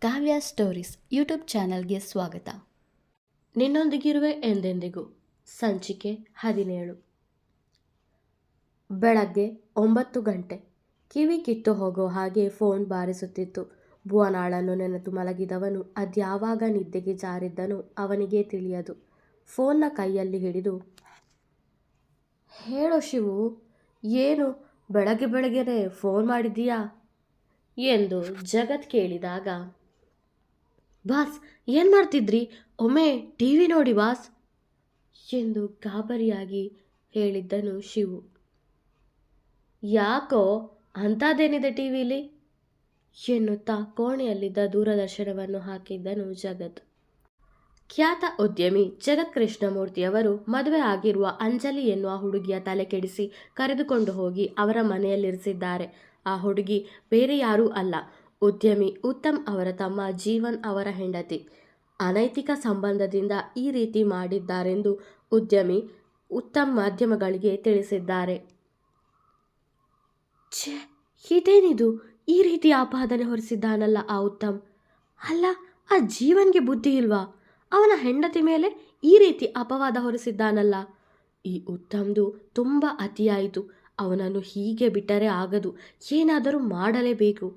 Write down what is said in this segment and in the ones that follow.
ಕಾವ್ಯ stories YouTube ಚಾನಲ್ಗೆ ಸ್ವಾಗತ. ನಿನ್ನೊಂದಿಗಿರುವೆ ಎಂದೆಂದಿಗೂ ಸಂಚಿಕೆ 17. ಬೆಳಗ್ಗೆ 9 ಗಂಟೆ. ಕಿವಿ ಕಿತ್ತು ಹೋಗೋ ಹಾಗೆ ಫೋನ್ ಬಾರಿಸುತ್ತಿತ್ತು. ಭುವನಾಳನ್ನು ನೆನೆದು ಮಲಗಿದವನು ಅದ್ಯಾವಾಗ ನಿದ್ದೆಗೆ ಜಾರಿದ್ದನೋ ಅವನಿಗೇ ತಿಳಿಯದು. ಫೋನ್ನ ಕೈಯಲ್ಲಿ ಹಿಡಿದು, ಹೇಳೋ ಶಿವು, ಏನು ಬೆಳಗ್ಗೆ ಬೆಳಗ್ಗೆನೆ ಫೋನ್ ಮಾಡಿದ್ದೀಯಾ ಎಂದು ಜಗತ್ ಕೇಳಿದಾಗ, ಬಾಸ್ ಏನು ಮಾಡ್ತಿದ್ರಿ, ಒಮ್ಮೆ ಟಿವಿ ನೋಡಿ ಬಾಸ್ ಎಂದು ಗಾಬರಿಯಾಗಿ ಹೇಳಿದ್ದನು ಶಿವು. ಯಾಕೋ ಅಂಥದ್ದೇನಿದೆ ಟಿವಿಲಿ ಎನ್ನುತ್ತಾ ಕೋಣೆಯಲ್ಲಿದ್ದ ದೂರದರ್ಶನವನ್ನು ಹಾಕಿದ್ದನು ಜಗತ್. ಖ್ಯಾತ ಉದ್ಯಮಿ ಜಗತ್ ಕೃಷ್ಣಮೂರ್ತಿಯವರು ಮದುವೆ ಆಗಿರುವ ಅಂಜಲಿ ಎನ್ನುವ ಹುಡುಗಿಯ ತಲೆ ಕೆಡಿಸಿ ಕರೆದುಕೊಂಡು ಹೋಗಿ ಅವರ ಮನೆಯಲ್ಲಿರಿಸಿದ್ದಾರೆ. ಆ ಹುಡುಗಿ ಬೇರೆ ಯಾರೂ ಅಲ್ಲ, ಉದ್ಯಮಿ ಉತ್ತಮ್ ಅವರ ತಮ್ಮ ಜೀವನ್ ಅವರ ಹೆಂಡತಿ. ಅನೈತಿಕ ಸಂಬಂಧದಿಂದ ಈ ರೀತಿ ಮಾಡಿದ್ದಾರೆಂದು ಉದ್ಯಮಿ ಉತ್ತಮ್ ಮಾಧ್ಯಮಗಳಿಗೆ ತಿಳಿಸಿದ್ದಾರೆ. ಛೇ, ಇದೇನಿದು, ಈ ರೀತಿ ಆಪಾದನೆ ಹೊರಿಸಿದ್ದಾನಲ್ಲ ಆ ಉತ್ತಮ್. ಅಲ್ಲ, ಆ ಜೀವನ್ಗೆ ಬುದ್ಧಿ ಇಲ್ವಾ? ಅವನ ಹೆಂಡತಿ ಮೇಲೆ ಈ ರೀತಿ ಅಪವಾದ ಹೊರಿಸಿದ್ದಾನಲ್ಲ. ಈ ಉತ್ತಮ್ದು ತುಂಬ ಅತಿಯಾಯಿತು. ಅವನನ್ನು ಹೀಗೆ ಬಿಟ್ಟರೆ ಆಗದು, ಏನಾದರೂ ಮಾಡಲೇಬೇಕು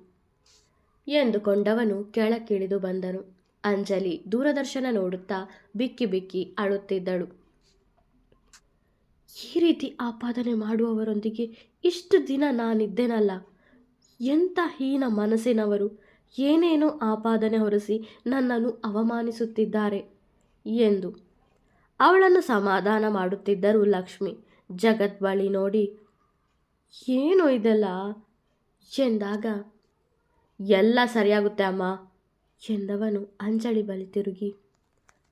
ಎಂದುಕೊಂಡವನು ಕೆಳಕ್ಕಿಳಿದು ಬಂದನು. ಅಂಜಲಿ ದೂರದರ್ಶನ ನೋಡುತ್ತಾ ಬಿಕ್ಕಿ ಬಿಕ್ಕಿ ಅಳುತ್ತಿದ್ದಳು. ಈ ರೀತಿ ಆಪಾದನೆ ಮಾಡುವವರೊಂದಿಗೆ ಇಷ್ಟು ದಿನ ನಾನಿದ್ದೇನಲ್ಲ, ಎಂಥ ಹೀನ ಮನಸ್ಸಿನವರು, ಏನೇನೋ ಆಪಾದನೆ ಹೊರಿಸಿ ನನ್ನನ್ನು ಅವಮಾನಿಸುತ್ತಿದ್ದಾರೆ ಎಂದು ಅವಳನ್ನು ಸಮಾಧಾನ ಮಾಡುತ್ತಿದ್ದರು ಲಕ್ಷ್ಮಿ. ಜಗತ್ ಬಳಿ ನೋಡಿ, ಏನು ಇದೆಲ್ಲ ಎಂದಾಗ, ಎಲ್ಲ ಸರಿಯಾಗುತ್ತೆ ಅಮ್ಮ ಎಂದವನು ಅಂಜಲಿ ಬಳಿ ತಿರುಗಿ,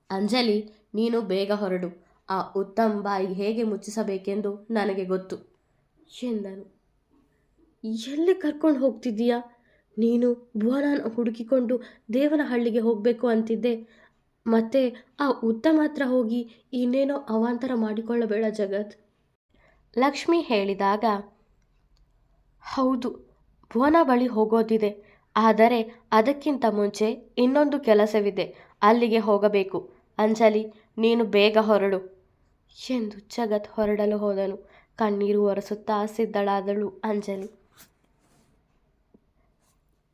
ಅಂಜಲಿ, ನೀನು ಬೇಗ ಹೊರಡು. ಆ ಉತ್ತಮ್ ಬಾಯಿ ಹೇಗೆ ಮುಚ್ಚಿಸಬೇಕೆಂದು ನನಗೆ ಗೊತ್ತು ಎಂದನು. ಎಲ್ಲಿ ಕರ್ಕೊಂಡು ಹೋಗ್ತಿದ್ದೀಯಾ ನೀನು? ಭುವನನ ಹುಡುಕಿಕೊಂಡು ದೇವನಹಳ್ಳಿಗೆ ಹೋಗಬೇಕು ಅಂತಿದ್ದೆ. ಮತ್ತೆ ಆ ಉತ್ತಮ್ ಹತ್ರ ಹೋಗಿ ಇನ್ನೇನೋ ಅವಾಂತರ ಮಾಡಿಕೊಳ್ಳಬೇಡ ಜಗತ್. ಲಕ್ಷ್ಮಿ ಹೇಳಿದಾಗ, ಹೌದು, ಭುವನ ಬಳಿ ಹೋಗೋದಿದೆ. ಆದರೆ ಅದಕ್ಕಿಂತ ಮುಂಚೆ ಇನ್ನೊಂದು ಕೆಲಸವಿದೆ, ಅಲ್ಲಿಗೆ ಹೋಗಬೇಕು. ಅಂಜಲಿ, ನೀನು ಬೇಗ ಹೊರಡು ಎಂದು ಜಗತ್ ಹೊರಡಲು ಹೋದನು. ಕಣ್ಣೀರು ಒರೆಸುತ್ತಾ ಸಿದ್ಧಳಾದಳು ಅಂಜಲಿ.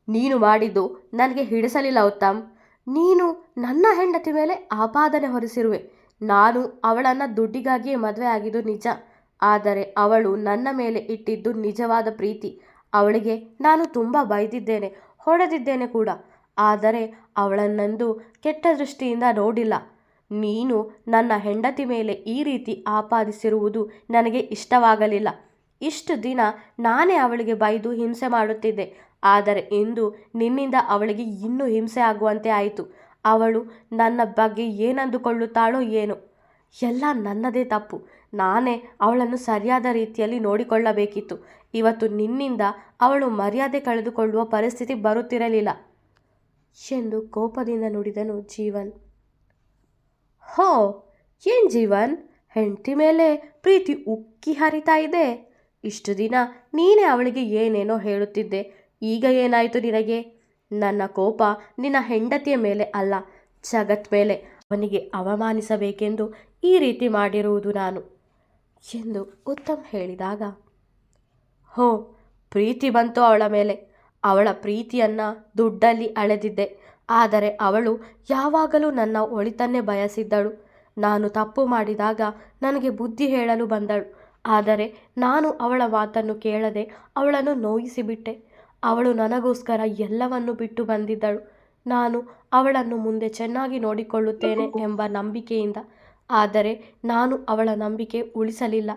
ನೀನು ಮಾಡಿದ್ದು ನನಗೆ ಹಿಡಿಸಲಿಲ್ಲ ಉತ್ತಮ್. ನೀನು ನನ್ನ ಹೆಂಡತಿ ಮೇಲೆ ಆಪಾದನೆ ಹೊರಿಸಿರುವೆ. ನಾನು ಅವಳನ್ನು ದುಡ್ಡಿಗಾಗಿಯೇ ಮದುವೆ ಆಗಿದ್ದು ನಿಜ. ಆದರೆ ಅವಳು ನನ್ನ ಮೇಲೆ ಇಟ್ಟಿದ್ದು ನಿಜವಾದ ಪ್ರೀತಿ. ಅವಳಿಗೆ ನಾನು ತುಂಬ ಬೈದಿದ್ದೇನೆ, ಹೊಡೆದಿದ್ದೇನೆ ಕೂಡ. ಆದರೆ ಅವಳನ್ನೆಂದು ಕೆಟ್ಟ ದೃಷ್ಟಿಯಿಂದ ನೋಡಿಲ್ಲ. ನೀನು ನನ್ನ ಹೆಂಡತಿ ಮೇಲೆ ಈ ರೀತಿ ಆಪಾದಿಸಿರುವುದು ನನಗೆ ಇಷ್ಟವಾಗಲಿಲ್ಲ. ಇಷ್ಟು ದಿನ ನಾನೇ ಅವಳಿಗೆ ಬೈದು ಹಿಂಸೆ ಮಾಡುತ್ತಿದ್ದೆ. ಆದರೆ ಇಂದು ನಿನ್ನಿಂದ ಅವಳಿಗೆ ಇನ್ನೂ ಹಿಂಸೆ ಆಗುವಂತೆ ಆಯಿತು. ಅವಳು ನನ್ನ ಬಗ್ಗೆ ಏನಂದುಕೊಳ್ಳುತ್ತಾಳೋ ಏನೋ. ಎಲ್ಲ ನನ್ನದೇ ತಪ್ಪು. ನಾನೇ ಅವಳನ್ನು ಸರಿಯಾದ ರೀತಿಯಲ್ಲಿ ನೋಡಿಕೊಳ್ಳಬೇಕಿತ್ತು. ಇವತ್ತು ನಿನ್ನಿಂದ ಅವಳು ಮರ್ಯಾದೆ ಕಳೆದುಕೊಳ್ಳುವ ಪರಿಸ್ಥಿತಿ ಬರುತ್ತಿರಲಿಲ್ಲ ಎಂದು ಕೋಪದಿಂದ ನುಡಿದನು ಜೀವನ್. ಹೋ, ಏನು ಜೀವನ್, ಹೆಂಡತಿ ಮೇಲೆ ಪ್ರೀತಿ ಉಕ್ಕಿ ಹರಿತಾ ಇದೆ. ಇಷ್ಟು ದಿನ ನೀನೇ ಅವಳಿಗೆ ಏನೇನೋ ಹೇಳುತ್ತಿದ್ದೆ. ಈಗ ಏನಾಯಿತು ನಿನಗೆ? ನನ್ನ ಕೋಪ ನಿನ್ನ ಹೆಂಡತಿಯ ಮೇಲೆ ಅಲ್ಲ, ಜಗತ್ ಮೇಲೆ. ಅವನಿಗೆ ಅವಮಾನಿಸಬೇಕೆಂದು ಈ ರೀತಿ ಮಾಡಿರುವುದು ನಾನು ಎಂದು ಉತ್ತಮ್ ಹೇಳಿದಾಗ, ಹೋ, ಪ್ರೀತಿ ಬಂತು ಅವಳ ಮೇಲೆ. ಅವಳ ಪ್ರೀತಿಯನ್ನು ದುಡ್ಡಲ್ಲಿ ಅಳೆದಿದ್ದೆ. ಆದರೆ ಅವಳು ಯಾವಾಗಲೂ ನನ್ನ ಒಳಿತನ್ನೇ ಬಯಸಿದ್ದಳು. ನಾನು ತಪ್ಪು ಮಾಡಿದಾಗ ನನಗೆ ಬುದ್ಧಿ ಹೇಳಲು ಬಂದಳು. ಆದರೆ ನಾನು ಅವಳ ಮಾತನ್ನು ಕೇಳದೆ ಅವಳನ್ನು ನೋಯಿಸಿಬಿಟ್ಟೆ. ಅವಳು ನನಗೋಸ್ಕರ ಎಲ್ಲವನ್ನೂ ಬಿಟ್ಟು ಬಂದಿದ್ದಳು. ನಾನು ಅವಳನ್ನು ಮುಂದೆ ಚೆನ್ನಾಗಿ ನೋಡಿಕೊಳ್ಳುತ್ತೇನೆ ಎಂಬ ನಂಬಿಕೆಯಿಂದ. ಆದರೆ ನಾನು ಅವಳ ನಂಬಿಕೆ ಉಳಿಸಲಿಲ್ಲ.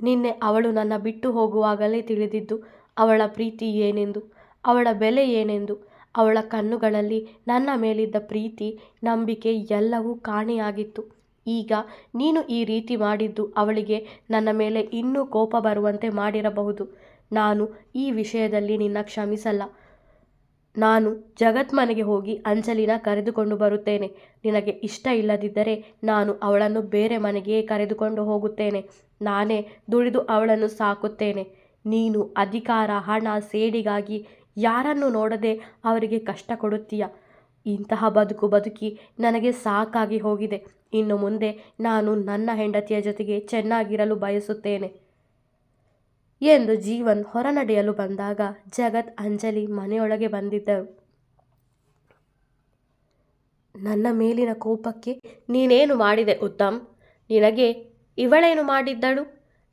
ನಿನ್ನೆ ಅವಳು ನನ್ನ ಬಿಟ್ಟು ಹೋಗುವಾಗಲೇ ತಿಳಿದಿದ್ದು ಅವಳ ಪ್ರೀತಿ ಏನೆಂದು, ಅವಳ ಬೆಲೆ ಏನೆಂದು. ಅವಳ ಕಣ್ಣುಗಳಲ್ಲಿ ನನ್ನ ಮೇಲಿದ್ದ ಪ್ರೀತಿ, ನಂಬಿಕೆ ಎಲ್ಲವೂ ಕಾಣೆಯಾಗಿತ್ತು. ಈಗ ನೀನು ಈ ರೀತಿ ಮಾಡಿದ್ದು ಅವಳಿಗೆ ನನ್ನ ಮೇಲೆ ಇನ್ನೂ ಕೋಪ ಬರುವಂತೆ ಮಾಡಿರಬಹುದು. ನಾನು ಈ ವಿಷಯದಲ್ಲಿ ನಿನ್ನ ಕ್ಷಮಿಸಲ್ಲ. ನಾನು ಜಗತ್ ಮನೆಗೆ ಹೋಗಿ ಅಂಜಲಿನ ಕರೆದುಕೊಂಡು ಬರುತ್ತೇನೆ. ನಿನಗೆ ಇಷ್ಟ ಇಲ್ಲದಿದ್ದರೆ ನಾನು ಅವಳನ್ನು ಬೇರೆ ಮನೆಗೆ ಕರೆದುಕೊಂಡು ಹೋಗುತ್ತೇನೆ. ನಾನೇ ದುಡಿದು ಅವಳನ್ನು ಸಾಕುತ್ತೇನೆ. ನೀನು ಅಧಿಕಾರ, ಹಣ, ಸೇಡಿಗಾಗಿ ಯಾರನ್ನು ನೋಡದೆ ಅವರಿಗೆ ಕಷ್ಟ ಕೊಡುತ್ತೀಯ. ಇಂತಹ ಬದುಕು ಬದುಕಿ ನನಗೆ ಸಾಕಾಗಿ ಹೋಗಿದೆ. ಇನ್ನು ಮುಂದೆ ನಾನು ನನ್ನ ಹೆಂಡತಿಯ ಜೊತೆಗೆ ಚೆನ್ನಾಗಿರಲು ಬಯಸುತ್ತೇನೆ ಎಂದು ಜೀವನ್ ಹೊರನಡೆಯಲು ಬಂದಾಗ ಜಗತ್ ಅಂಜಲಿ ಮನೆಯೊಳಗೆ ಬಂದಿದ್ದರು. ನನ್ನ ಮೇಲಿನ ಕೋಪಕ್ಕೆ ನೀನೇನು ಮಾಡಿದೆ ಉತ್ತಮ್? ನಿನಗೆ ಇವಳೇನು ಮಾಡಿದ್ದಳು?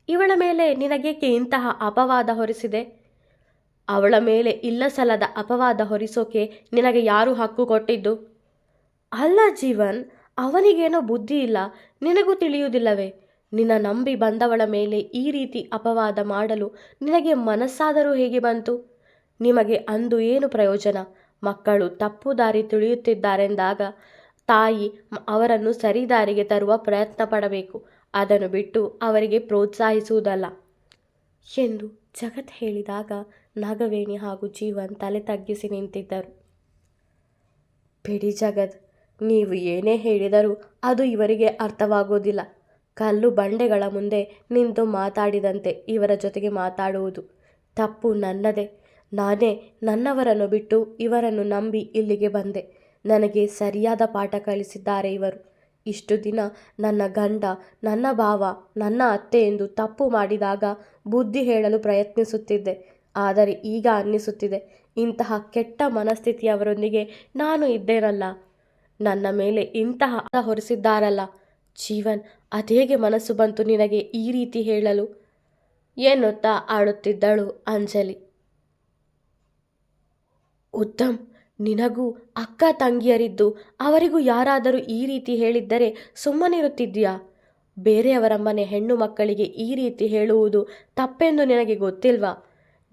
ಇವಳ ಮೇಲೆ ನಿನಗೇಕೆ ಇಂತಹ ಅಪವಾದ ಹೊರಿಸಿದೆ? ಅವಳ ಮೇಲೆ ಇಲ್ಲಸಲ್ಲದ ಅಪವಾದ ಹೊರಿಸೋಕೆ ನಿನಗೆ ಯಾರು ಹಕ್ಕು ಕೊಟ್ಟಿದ್ದು? ಅಲ್ಲ ಜೀವನ್, ಅವನಿಗೇನೋ ಬುದ್ಧಿ ಇಲ್ಲ, ನಿನಗೂ ತಿಳಿಯುವುದಿಲ್ಲವೇ? ನಿನ್ನ ನಂಬಿ ಬಂದವಳ ಮೇಲೆ ಈ ರೀತಿ ಅಪವಾದ ಮಾಡಲು ನಿನಗೆ ಮನಸ್ಸಾದರೂ ಹೇಗೆ ಬಂತು? ನಿಮಗೆ ಅಂದು ಏನು ಪ್ರಯೋಜನ? ಮಕ್ಕಳು ತಪ್ಪು ದಾರಿ ತಿಳಿಯುತ್ತಿದ್ದಾರೆಂದಾಗ ತಾಯಿ ಅವರನ್ನು ಸರಿದಾರಿಗೆ ತರುವ ಪ್ರಯತ್ನ ಪಡಬೇಕು, ಅದನ್ನು ಬಿಟ್ಟು ಅವರಿಗೆ ಪ್ರೋತ್ಸಾಹಿಸುವುದಲ್ಲ ಎಂದು ಜಗತ್ ಹೇಳಿದಾಗ ನಾಗವೇಣಿ ಹಾಗೂ ಜೀವನ್ ತಲೆ ತಗ್ಗಿಸಿ ನಿಂತಿದ್ದರು. ಬಿಡಿ ಜಗತ್, ನೀವು ಏನೇ ಹೇಳಿದರೂ ಅದು ಇವರಿಗೆ ಅರ್ಥವಾಗೋದಿಲ್ಲ. ಕಲ್ಲು ಬಂಡೆಗಳ ಮುಂದೆ ನಿಂತು ಮಾತಾಡಿದಂತೆ ಇವರ ಜೊತೆಗೆ ಮಾತಾಡುವುದು. ತಪ್ಪು ನನ್ನದೇ. ನಾನೇ ನನ್ನವರನ್ನು ಬಿಟ್ಟು ಇವರನ್ನು ನಂಬಿ ಇಲ್ಲಿಗೆ ಬಂದೆ. ನನಗೆ ಸರಿಯಾದ ಪಾಠ ಕಲಿಸಿದ್ದಾರೆ ಇವರು. ಇಷ್ಟು ದಿನ ನನ್ನ ಗಂಡ, ನನ್ನ ಭಾವ, ನನ್ನ ಅತ್ತೆ ಎಂದು ತಪ್ಪು ಮಾಡಿದಾಗ ಬುದ್ಧಿ ಹೇಳಲು ಪ್ರಯತ್ನಿಸುತ್ತಿದ್ದೆ. ಆದರೆ ಈಗ ಅನ್ನಿಸುತ್ತಿದೆ, ಇಂತಹ ಕೆಟ್ಟ ಮನಸ್ಥಿತಿಯವರೊಂದಿಗೆ ನಾನು ಇದ್ದೇನಲ್ಲ, ನನ್ನ ಮೇಲೆ ಇಂತಹ ಹೊರಿಸಿದ್ದಾರಲ್ಲ. ಜೀವನ್, ಅದೇಗೆ ಮನಸ್ಸು ಬಂತು ನಿನಗೆ ಈ ರೀತಿ ಹೇಳಲು ಎನ್ನುತ್ತಾ ಆಡುತ್ತಿದ್ದಳು ಅಂಜಲಿ. ಉತ್ತಮ್, ನಿನಗೂ ಅಕ್ಕ ತಂಗಿಯರಿದ್ದು ಅವರಿಗೂ ಯಾರಾದರೂ ಈ ರೀತಿ ಹೇಳಿದ್ದರೆ ಸುಮ್ಮನಿರುತ್ತಿದ್ದೀಯಾ? ಬೇರೆಯವರ ಮನೆ ಹೆಣ್ಣು ಮಕ್ಕಳಿಗೆ ಈ ರೀತಿ ಹೇಳುವುದು ತಪ್ಪೆಂದು ನಿನಗೆ ಗೊತ್ತಿಲ್ವಾ?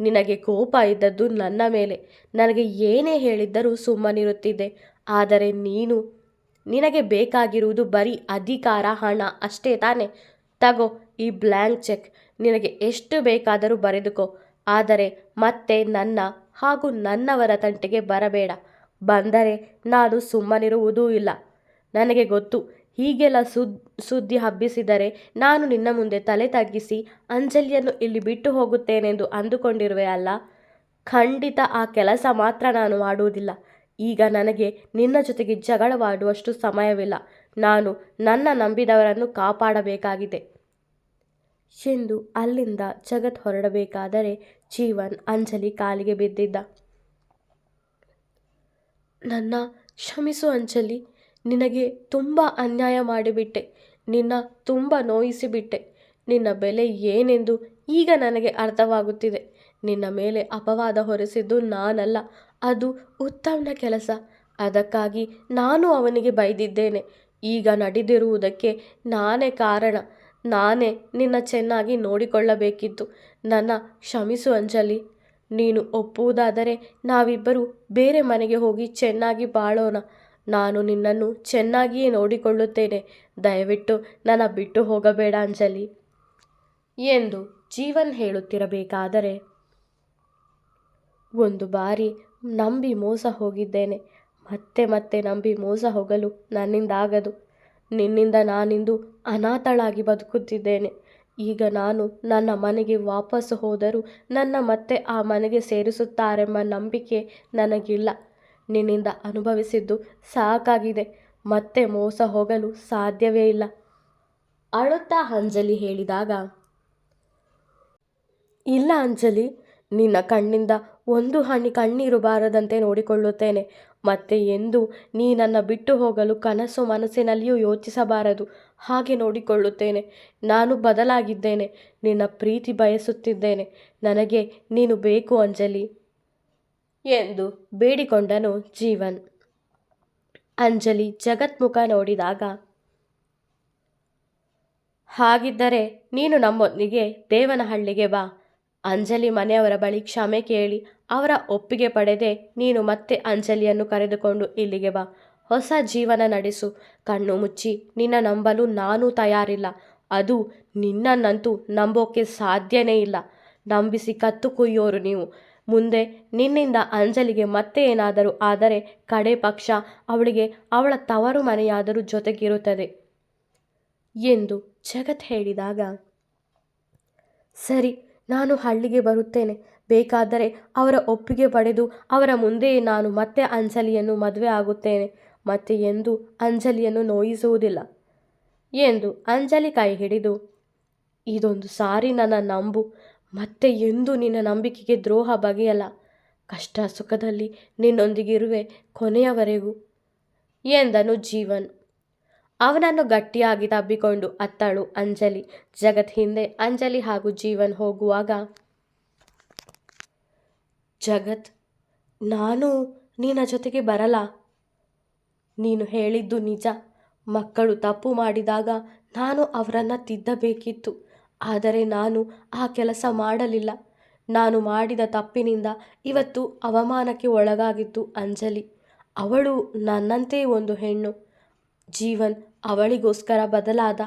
ನಿನಗೆ ಕೋಪ ಇದ್ದದ್ದು ನನ್ನ ಮೇಲೆ. ನನಗೆ ಏನೇ ಹೇಳಿದ್ದರೂ ಸುಮ್ಮನಿರುತ್ತಿದ್ದೆ. ಆದರೆ ನಿನಗೆ ಬೇಕಾಗಿರುವುದು ಬರೀ ಅಧಿಕಾರ, ಹಣ ಅಷ್ಟೇ ತಾನೆ? ತಗೋ ಈ ಬ್ಲ್ಯಾಂಕ್ ಚೆಕ್, ನಿನಗೆ ಎಷ್ಟು ಬೇಕಾದರೂ ಬರೆದುಕೋ. ಆದರೆ ಮತ್ತೆ ನನ್ನ ಹಾಗೂ ನನ್ನವರ ತಂಟೆಗೆ ಬರಬೇಡ. ಬಂದರೆ ನಾನು ಸುಮ್ಮನಿರುವುದೂ ಇಲ್ಲ. ನನಗೆ ಗೊತ್ತು, ಹೀಗೆಲ್ಲ ಸುದ್ದಿ ಹಬ್ಬಿಸಿದರೆ ನಾನು ನಿನ್ನ ಮುಂದೆ ತಲೆ ತಗ್ಗಿಸಿ ಅಂಜಲಿಯನ್ನು ಇಲ್ಲಿ ಬಿಟ್ಟು ಹೋಗುತ್ತೇನೆಂದು ಅಂದುಕೊಂಡಿರುವೆ ಅಲ್ಲ? ಖಂಡಿತ ಆ ಕೆಲಸ ಮಾತ್ರ ನಾನು ಮಾಡುವುದಿಲ್ಲ. ಈಗ ನನಗೆ ನಿನ್ನ ಜೊತೆಗೆ ಜಗಳವಾಡುವಷ್ಟು ಸಮಯವಿಲ್ಲ. ನಾನು ನನ್ನ ನಂಬಿದವರನ್ನು ಕಾಪಾಡಬೇಕಾಗಿದೆ ಎಂದು ಅಲ್ಲಿಂದ ಜಗತ್ ಹೊರಡಬೇಕಾದರೆ ಜೀವನ್ ಅಂಜಲಿ ಕಾಲಿಗೆ ಬಿದ್ದಿದ್ದ. ನನ್ನ ಕ್ಷಮಿಸು ಅಂಜಲಿ, ನಿನಗೆ ತುಂಬ ಅನ್ಯಾಯ ಮಾಡಿಬಿಟ್ಟೆ. ನಿನ್ನ ತುಂಬ ನೋಯಿಸಿಬಿಟ್ಟೆ. ನಿನ್ನ ಬೆಲೆ ಏನೆಂದು ಈಗ ನನಗೆ ಅರ್ಥವಾಗುತ್ತಿದೆ. ನಿನ್ನ ಮೇಲೆ ಅಪವಾದ ಹೊರಿಸಿದ್ದು ನಾನಲ್ಲ, ಅದು ಉತ್ತಮ್ನ ಕೆಲಸ. ಅದಕ್ಕಾಗಿ ನಾನು ಅವನಿಗೆ ಬೈದಿದ್ದೇನೆ. ಈಗ ನಡೆದಿರುವುದಕ್ಕೆ ನಾನೇ ಕಾರಣ. ನಾನೇ ನಿನ್ನ ಚೆನ್ನಾಗಿ ನೋಡಿಕೊಳ್ಳಬೇಕಿತ್ತು. ನನ್ನ ಕ್ಷಮಿಸು ಅಂಜಲಿ. ನೀನು ಒಪ್ಪುವುದಾದರೆ ನಾವಿಬ್ಬರು ಬೇರೆ ಮನೆಗೆ ಹೋಗಿ ಚೆನ್ನಾಗಿ ಬಾಳೋಣ. ನಾನು ನಿನ್ನನ್ನು ಚೆನ್ನಾಗಿಯೇ ನೋಡಿಕೊಳ್ಳುತ್ತೇನೆ. ದಯವಿಟ್ಟು ನನ್ನ ಬಿಟ್ಟು ಹೋಗಬೇಡ ಅಂಜಲಿ ಎಂದು ಜೀವನ್ ಹೇಳುತ್ತಿರಬೇಕಾದರೆ, ಒಂದು ಬಾರಿ ನಂಬಿ ಮೋಸ ಹೋಗಿದ್ದೇನೆ. ಮತ್ತೆ ಮತ್ತೆ ನಂಬಿ ಮೋಸ ಹೋಗಲು ನನ್ನಿಂದಾಗದು. ನಿನ್ನಿಂದ ನಾನಿಂದು ಅನಾಥಳಾಗಿ ಬದುಕುತ್ತಿದ್ದೇನೆ. ಈಗ ನಾನು ನನ್ನ ಮನೆಗೆ ವಾಪಸ್ಸು ಹೋದರೂ ನನ್ನ ಮತ್ತೆ ಆ ಮನೆಗೆ ಸೇರಿಸುತ್ತಾರೆಂಬ ನಂಬಿಕೆ ನನಗಿಲ್ಲ. ನಿನ್ನಿಂದ ಅನುಭವಿಸಿದ್ದು ಸಾಕಾಗಿದೆ. ಮತ್ತೆ ಮೋಸ ಹೋಗಲು ಸಾಧ್ಯವೇ ಇಲ್ಲ ಅಳುತ್ತಾ ಅಂಜಲಿ ಹೇಳಿದಾಗ, ಇಲ್ಲ ಅಂಜಲಿ, ನಿನ್ನ ಕಣ್ಣಿಂದ ಒಂದು ಹನಿ ಕಣ್ಣೀರು ಬಾರದಂತೆ ನೋಡಿಕೊಳ್ಳುತ್ತೇನೆ. ಮತ್ತೆ ಎಂದು ನೀ ನನ್ನ ಬಿಟ್ಟು ಹೋಗಲು ಕನಸು ಮನಸ್ಸಿನಲ್ಲಿಯೂ ಯೋಚಿಸಬಾರದು. ಹಾಗೆ ನೋಡಿಕೊಳ್ಳುತ್ತೇನೆ. ನಾನು ಬದಲಾಗಿದ್ದೇನೆ. ನಿನ್ನ ಪ್ರೀತಿ ಬಯಸುತ್ತಿದ್ದೇನೆ. ನನಗೆ ನೀನು ಬೇಕು ಅಂಜಲಿ ಎಂದು ಬೇಡಿಕೊಂಡನು ಜೀವನ್. ಅಂಜಲಿ ಜಗತ್ಮುಖ ನೋಡಿದಾಗ, ಹಾಗಿದ್ದರೆ ನೀನು ನಮ್ಮೊಂದಿಗೆ ದೇವನಹಳ್ಳಿಗೆ ಬಾ. ಅಂಜಲಿ ಮನೆಯವರ ಬಳಿ ಕ್ಷಮೆ ಕೇಳಿ ಅವರ ಒಪ್ಪಿಗೆ ಪಡೆದೆ ನೀನು ಮತ್ತೆ ಅಂಜಲಿಯನ್ನು ಕರೆದುಕೊಂಡು ಇಲ್ಲಿಗೆ ಬಾ. ಹೊಸ ಜೀವನ ನಡೆಸು. ಕಣ್ಣು ಮುಚ್ಚಿ ನಿನ್ನ ನಂಬಲು ನಾನೂ ತಯಾರಿಲ್ಲ. ಅದು ನಿನ್ನನ್ನಂತೂ ನಂಬೋಕೆ ಸಾಧ್ಯನೇ ಇಲ್ಲ. ನಂಬಿಸಿ ಕತ್ತು ಕುಯ್ಯೋರು ನೀವು. ಮುಂದೆ ನಿನ್ನಿಂದ ಅಂಜಲಿಗೆ ಮತ್ತೆ ಏನಾದರೂ ಆದರೆ ಕಡೆ ಪಕ್ಷ ಅವಳಿಗೆ ಅವಳ ತವರು ಮನೆಯಾದರೂ ಜೊತೆಗಿರುತ್ತದೆ ಎಂದು ಜಗತ್ ಹೇಳಿದಾಗ, ಸರಿ, ನಾನು ಹಳ್ಳಿಗೆ ಬರುತ್ತೇನೆ. ಬೇಕಾದರೆ ಅವರ ಒಪ್ಪಿಗೆ ಪಡೆದು ಅವರ ಮುಂದೆಯೇ ನಾನು ಮತ್ತೆ ಅಂಜಲಿಯನ್ನು ಮದುವೆ ಆಗುತ್ತೇನೆ. ಮತ್ತೆ ಎಂದು ಅಂಜಲಿಯನ್ನು ನೋಯಿಸುವುದಿಲ್ಲ ಎಂದು ಅಂಜಲಿ ಕೈ ಹಿಡಿದು, ಇದೊಂದು ಸಾರಿ ನನ್ನ ನಂಬು. ಮತ್ತೆ ಎಂದು ನಿನ್ನ ನಂಬಿಕೆಗೆ ದ್ರೋಹ ಬಗೆಯಲ್ಲ. ಕಷ್ಟ ಸುಖದಲ್ಲಿ ನಿನ್ನೊಂದಿಗಿರುವೆ ಕೊನೆಯವರೆಗೂ ಎಂದನು ಜೀವನ್. ಅವನನ್ನು ಗಟ್ಟಿಯಾಗಿ ತಬ್ಬಿಕೊಂಡು ಅತ್ತಳು ಅಂಜಲಿ. ಜಗತ್ ಹಿಂದೆ ಅಂಜಲಿ ಹಾಗೂ ಜೀವನ್ ಹೋಗುವಾಗ, ಜಗತ್, ನಾನು ನಿನ್ನ ಜೊತೆಗೆ ಬರಲ್ಲ. ನೀನು ಹೇಳಿದ್ದು ನಿಜ. ಮಕ್ಕಳು ತಪ್ಪು ಮಾಡಿದಾಗ ನಾನು ಅವರನ್ನು ತಿದ್ದಬೇಕಿತ್ತು. ಆದರೆ ನಾನು ಆ ಕೆಲಸ ಮಾಡಲಿಲ್ಲ. ನಾನು ಮಾಡಿದ ತಪ್ಪಿನಿಂದ ಇವತ್ತು ಅವಮಾನಕ್ಕೆ ಒಳಗಾಗಿತ್ತು ಅಂಜಲಿ. ಅವಳು ನನ್ನಂತೆ ಒಂದು ಹೆಣ್ಣು. ಜೀವನ್ ಅವಳಿಗೋಸ್ಕರ ಬದಲಾದ.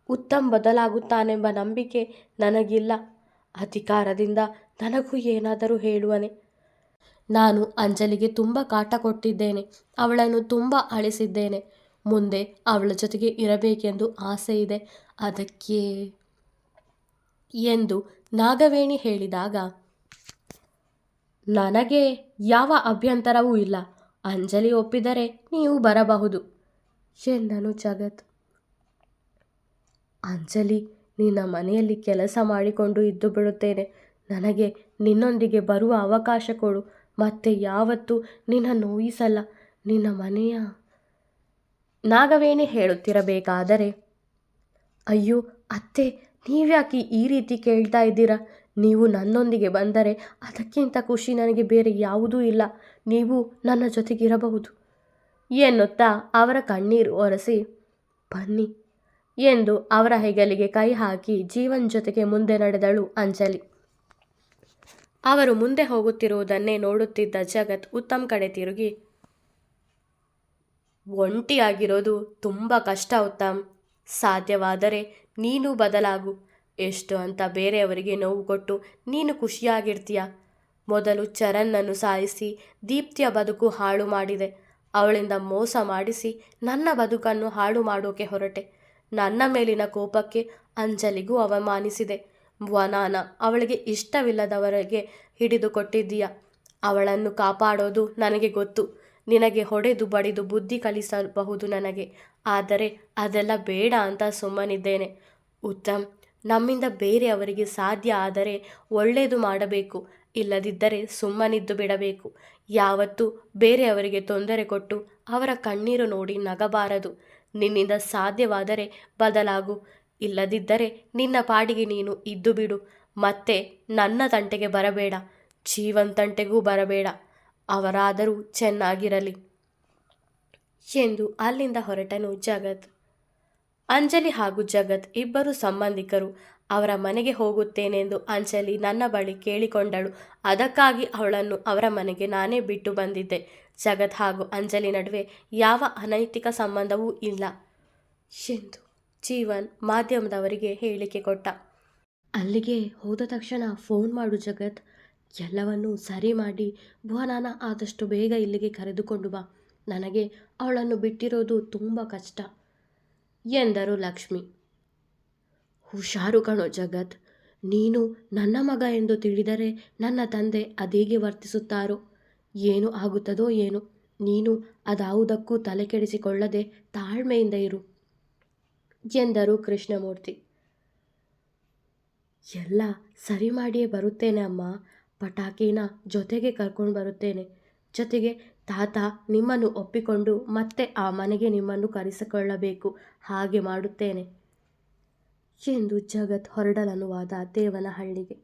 ಉತ್ತಮ್ ಬದಲಾಗುತ್ತಾನೆಂಬ ನಂಬಿಕೆ ನನಗಿಲ್ಲ. ಅಧಿಕಾರದಿಂದ ನನಗೂ ಏನಾದರೂ ಹೇಳುವನೆ. ನಾನು ಅಂಜಲಿಗೆ ತುಂಬ ಕಾಟ ಕೊಟ್ಟಿದ್ದೇನೆ. ಅವಳನ್ನು ತುಂಬ ಅಳಿಸಿದ್ದೇನೆ. ಮುಂದೆ ಅವಳ ಜೊತೆಗೆ ಇರಬೇಕೆಂದು ಆಸೆ ಇದೆ. ಅದಕ್ಕೆ ಎಂದು ನಾಗವೇಣಿ ಹೇಳಿದಾಗ, ನನಗೆ ಯಾವ ಅಭ್ಯಂತರವೂ ಇಲ್ಲ. ಅಂಜಲಿ ಒಪ್ಪಿದರೆ ನೀವು ಬರಬಹುದು ಎಂದನು ಜಗತ್. ಅಂಜಲಿ, ನಿನ್ನ ಮನೆಯಲ್ಲಿ ಕೆಲಸ ಮಾಡಿಕೊಂಡು ಇದ್ದು ಬಿಡುತ್ತೇನೆ. ನನಗೆ ನಿನ್ನೊಂದಿಗೆ ಬರುವ ಅವಕಾಶ ಕೊಡು. ಮತ್ತೆ ಯಾವತ್ತೂ ನಿನ್ನ ನೋಯಿಸಲ್ಲ. ನಿನ್ನ ಮನೆಯ ನಾಗವೇಣಿ ಹೇಳುತ್ತಿರಬೇಕಾದರೆ, ಅಯ್ಯೋ ಅತ್ತೆ, ನೀವ್ಯಾಕೆ ಈ ರೀತಿ ಕೇಳ್ತಾ ಇದ್ದೀರಾ? ನೀವು ನನ್ನೊಂದಿಗೆ ಬಂದರೆ ಅದಕ್ಕಿಂತ ಖುಷಿ ನನಗೆ ಬೇರೆ ಯಾವುದೂ ಇಲ್ಲ. ನೀವು ನನ್ನ ಜೊತೆಗಿರಬಹುದು ಎನ್ನುತ್ತಾ ಅವರ ಕಣ್ಣೀರು ಒರೆಸಿ, ಬನ್ನಿ ಎಂದು ಅವರ ಹೆಗಲಿಗೆ ಕೈ ಹಾಕಿ ಜೀವನ್ ಜೊತೆಗೆ ಮುಂದೆ ನಡೆದಳು ಅಂಜಲಿ. ಅವರು ಮುಂದೆ ಹೋಗುತ್ತಿರುವುದನ್ನೇ ನೋಡುತ್ತಿದ್ದ ಜಗತ್ ಉತ್ತಮ್ ಕಡೆ ತಿರುಗಿ, ಒಂಟಿಯಾಗಿರೋದು ತುಂಬ ಕಷ್ಟ ಉತ್ತಮ್. ಸಾಧ್ಯವಾದರೆ ನೀನು ಬದಲಾಗು. ಎಷ್ಟು ಅಂತ ಬೇರೆಯವರಿಗೆ ನೋವು ಕೊಟ್ಟು ನೀನು ಖುಷಿಯಾಗಿರ್ತೀಯ? ಮೊದಲು ಚರನ್ನನ್ನು ಸಾಯಿಸಿ ದೀಪ್ತಿಯ ಬದುಕು ಹಾಳು ಮಾಡಿದೆ. ಅವಳಿಂದ ಮೋಸ ಮಾಡಿಸಿ ನನ್ನ ಬದುಕನ್ನು ಹಾಳು ಮಾಡೋಕೆ ಹೊರಟೆ. ನನ್ನ ಮೇಲಿನ ಕೋಪಕ್ಕೆ ಅಂಜಲಿಗೂ ಅವಮಾನಿಸಿದೆ. ವನಾನ ಅವಳಿಗೆ ಇಷ್ಟವಿಲ್ಲದವರೆಗೆ ಹಿಡಿದು ಕೊಟ್ಟಿದ್ದೀಯ. ಅವಳನ್ನು ಕಾಪಾಡೋದು ನನಗೆ ಗೊತ್ತು. ನಿನಗೆ ಹೊಡೆದು ಬಡಿದು ಬುದ್ಧಿ ಕಲಿಸಬಹುದು ನನಗೆ. ಆದರೆ ಅದೆಲ್ಲ ಬೇಡ ಅಂತ ಸುಮ್ಮನಿದ್ದೇನೆ. ಉತ್ತಮ್, ನಮ್ಮಿಂದ ಬೇರೆಯವರಿಗೆ ಸಾಧ್ಯ ಆದರೆ ಒಳ್ಳೆಯದು ಮಾಡಬೇಕು. ಇಲ್ಲದಿದ್ದರೆ ಸುಮ್ಮನಿದ್ದು ಬಿಡಬೇಕು. ಯಾವತ್ತೂ ಬೇರೆಯವರಿಗೆ ತೊಂದರೆ ಕೊಟ್ಟು ಅವರ ಕಣ್ಣೀರು ನೋಡಿ ನಗಬಾರದು. ನಿನ್ನಿಂದ ಸಾಧ್ಯವಾದರೆ ಬದಲಾಗು. ಇಲ್ಲದಿದ್ದರೆ ನಿನ್ನ ಪಾಡಿಗೆ ನೀನು ಇದ್ದು ಬಿಡು. ಮತ್ತೆ ನನ್ನ ತಂಟೆಗೆ ಬರಬೇಡ. ಜೀವನ್ ತಂಟೆಗೂ ಬರಬೇಡ. ಅವರಾದರೂ ಚೆನ್ನಾಗಿರಲಿ ಎಂದು ಅಲ್ಲಿಂದ ಹೊರಟನು ಜಗತ್. ಅಂಜಲಿ ಹಾಗೂ ಜಗತ್ ಇಬ್ಬರು ಸಂಬಂಧಿಕರು. ಅವರ ಮನೆಗೆ ಹೋಗುತ್ತೇನೆಂದು ಅಂಜಲಿ ನನ್ನ ಬಳಿ ಕೇಳಿಕೊಂಡಳು. ಅದಕ್ಕಾಗಿ ಅವಳನ್ನು ಅವರ ಮನೆಗೆ ನಾನೇ ಬಿಟ್ಟು ಬಂದಿದ್ದೆ. ಜಗತ್ ಹಾಗೂ ಅಂಜಲಿ ನಡುವೆ ಯಾವ ಅನೈತಿಕ ಸಂಬಂಧವೂ ಇಲ್ಲ ಎಂದು ಜೀವನ್ ಮಾಧ್ಯಮದವರಿಗೆ ಹೇಳಿಕೆ ಕೊಟ್ಟ. ಅಲ್ಲಿಗೆ ಹೋದ ತಕ್ಷಣ ಫೋನ್ ಮಾಡು ಜಗತ್. ಎಲ್ಲವನ್ನೂ ಸರಿ ಮಾಡಿ ಭುವನಾನ ಆದಷ್ಟು ಬೇಗ ಇಲ್ಲಿಗೆ ಕರೆದುಕೊಂಡು ಬಾ. ನನಗೆ ಅವಳನ್ನು ಬಿಟ್ಟಿರೋದು ತುಂಬ ಕಷ್ಟ ಎಂದರು ಲಕ್ಷ್ಮಿ. ಹುಷಾರು ಕಣೋ ಜಗತ್. ನೀನು ನನ್ನ ಮಗ ಎಂದು ತಿಳಿದರೆ ನನ್ನ ತಂದೆ ಅದೇಗೆ ವರ್ತಿಸುತ್ತಾರೋ, ಏನು ಆಗುತ್ತದೋ ಏನು. ನೀನು ಅದಾವುದಕ್ಕೂ ತಲೆ ಕೆಡಿಸಿಕೊಳ್ಳದೆ ತಾಳ್ಮೆಯಿಂದ ಇರು ಎಂದರು ಕೃಷ್ಣಮೂರ್ತಿ. ಎಲ್ಲ ಸರಿ ಮಾಡಿಯೇ ಬರುತ್ತೇನೆ ಅಮ್ಮ. ಪಟಾಕಿನ ಜೊತೆಗೆ ಕರ್ಕೊಂಡು ಬರುತ್ತೇನೆ. ಜೊತೆಗೆ ತಾತ ನಿಮ್ಮನ್ನು ಒಪ್ಪಿಕೊಂಡು ಮತ್ತೆ ಆ ಮನೆಗೆ ನಿಮ್ಮನ್ನು ಕರೆಸಿಕೊಳ್ಳಬೇಕು. ಹಾಗೆ ಮಾಡುತ್ತೇನೆ ಎಂದು ಜಗತ್ ಹೊರಡಲನುವಾದ ದೇವನಹಳ್ಳಿಗೆ.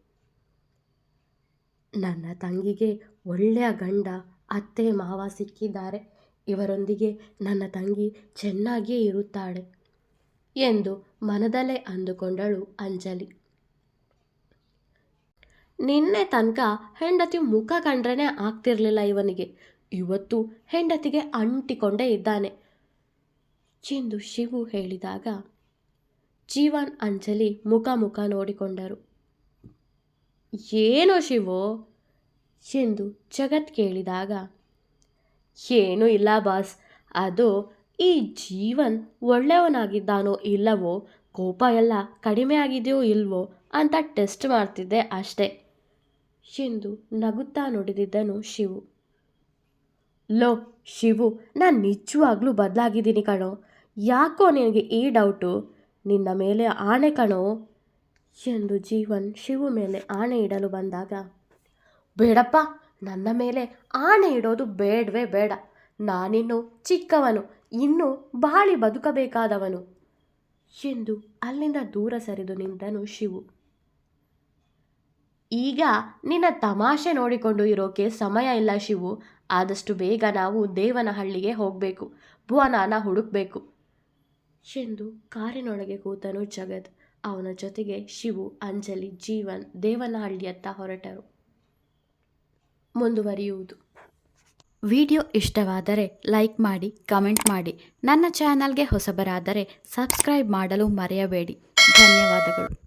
ನನ್ನ ತಂಗಿಗೆ ಒಳ್ಳೆಯ ಗಂಡ ಅತ್ತೆ ಮಾವ ಸಿಕ್ಕಿದ್ದಾರೆ. ಇವರೊಂದಿಗೆ ನನ್ನ ತಂಗಿ ಚೆನ್ನಾಗಿಯೇ ಇರುತ್ತಾಳೆ ಎಂದು ಮನದಲ್ಲೇ ಅಂದುಕೊಂಡಳು ಅಂಜಲಿ. ನಿನ್ನೆ ತನಕ ಹೆಂಡತಿ ಮುಖ ಕಂಡ್ರೇ ಆಗ್ತಿರ್ಲಿಲ್ಲ ಇವನಿಗೆ. ಇವತ್ತು ಹೆಂಡತಿಗೆ ಅಂಟಿಕೊಂಡೇ ಇದ್ದಾನೆ ಎಂದು ಶಿವು ಹೇಳಿದಾಗ ಜೀವನ್ ಅಂಜಲಿ ಮುಖ ನೋಡಿಕೊಂಡರು. ಏನೋ ಶಿವು ಎಂದು ಜಗತ್ ಕೇಳಿದಾಗ, ಏನೂ ಇಲ್ಲ ಬಾಸ್. ಅದು ಈ ಜೀವನ್ ಒಳ್ಳೆಯವನಾಗಿದ್ದಾನೋ ಇಲ್ಲವೋ, ಕೋಪ ಎಲ್ಲ ಕಡಿಮೆ ಆಗಿದೆಯೋ ಇಲ್ವೋ ಅಂತ ಟೆಸ್ಟ್ ಮಾಡ್ತಿದ್ದೆ ಅಷ್ಟೇ ಎಂದು ನಗುತ್ತಾ ನುಡಿದಿದ್ದನು ಶಿವು. ಲೋ ಶಿವು, ನಾನು ನಿಜವಾಗ್ಲೂ ಬದಲಾಗಿದ್ದೀನಿ ಕಣೋ. ಯಾಕೋ ನಿನಗೆ ಈ ಡೌಟು? ನಿನ್ನ ಮೇಲೆ ಆಣೆ ಕಣೋ ಎಂದು ಜೀವನ್ ಶಿವು ಮೇಲೆ ಆಣೆ ಇಡಲು ಬಂದಾಗ, ಬೇಡಪ್ಪ, ನನ್ನ ಮೇಲೆ ಆಣೆ ಇಡೋದು ಬೇಡವೇ ಬೇಡ. ನಾನಿನ್ನು ಚಿಕ್ಕವನು, ಇನ್ನೂ ಬಾಳಿ ಬದುಕಬೇಕಾದವನು ಎಂದು ಅಲ್ಲಿಂದ ದೂರ ಸರಿದು ನಿಂತನು ಶಿವು. ಈಗ ನಿನ್ನ ತಮಾಷೆ ನೋಡಿಕೊಂಡು ಇರೋಕೆ ಸಮಯ ಇಲ್ಲ ಶಿವು. ಆದಷ್ಟು ಬೇಗ ನಾವು ದೇವನಹಳ್ಳಿಗೆ ಹೋಗಬೇಕು, ಭುವನಾನ ಹುಡುಕಬೇಕು ಎಂದು ಕಾರಿನೊಳಗೆ ಕೂತನು ಜಗತ್. ಅವನ ಜೊತೆಗೆ ಶಿವು, ಅಂಜಲಿ, ಜೀವನ್ ದೇವನಹಳ್ಳಿಯತ್ತ ಹೊರಟರು. ಮುಂದುವರಿಯುವುದು. ವಿಡಿಯೋ ಇಷ್ಟವಾದರೆ ಲೈಕ್ ಮಾಡಿ, ಕಮೆಂಟ್ ಮಾಡಿ. ನನ್ನ ಚಾನಲ್ಗೆ ಹೊಸಬರಾದರೆ ಸಬ್ಸ್ಕ್ರೈಬ್ ಮಾಡಲು ಮರೆಯಬೇಡಿ. ಧನ್ಯವಾದಗಳು.